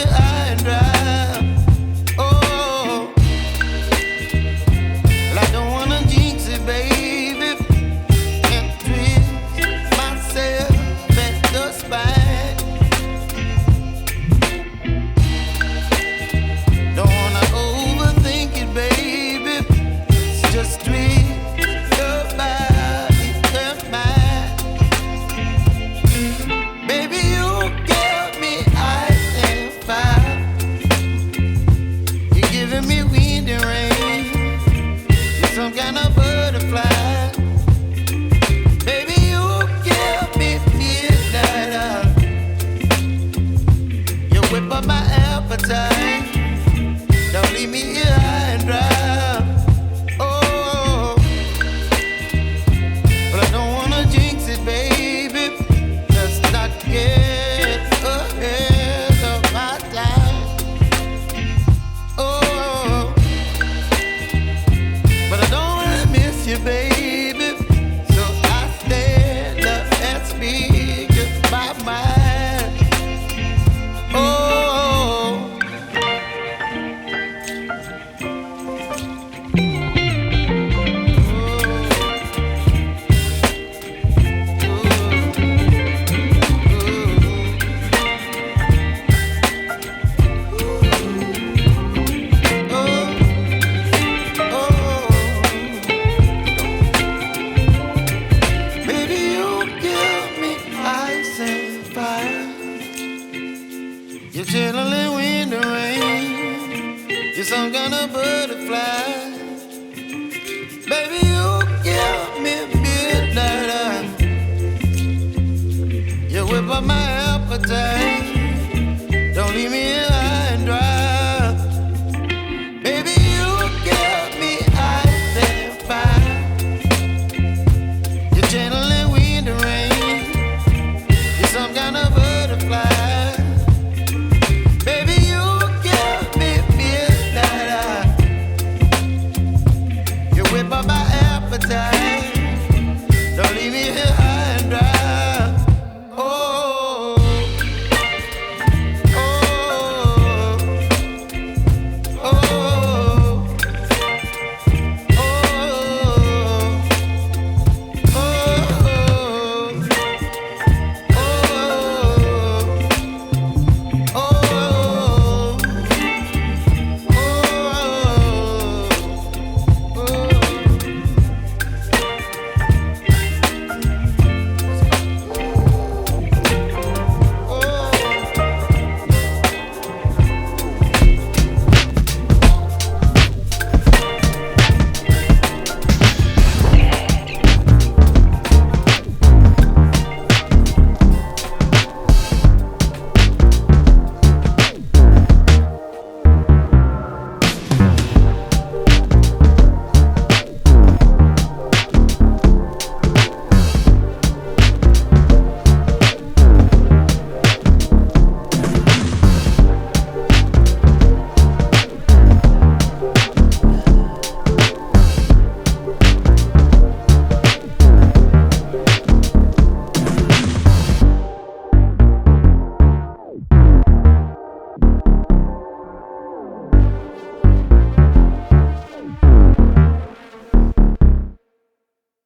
high and dry. Oh, well, I don't wanna jinx it, baby. Can't twist myself at the spine. Don't wanna overthink it, baby. It's just twist your body and mine. Baby, you give me ice and fire. You're giving me wind and rain. You're some kind of butterfly. Baby, you give me midnight. You whip up my appetite. Don't leave me here high and dry. Oh, but I don't wanna jinx it, baby. Let's not get ahead of my time. Oh, but I don't wanna miss you, baby. So I stand up and speak my mind. Oh. Baby, you give me ice and fire. You're chilling wind and rain. You're some kind of butterfly. Baby, you give me midnight. You whip up my appetite. Don't leave me here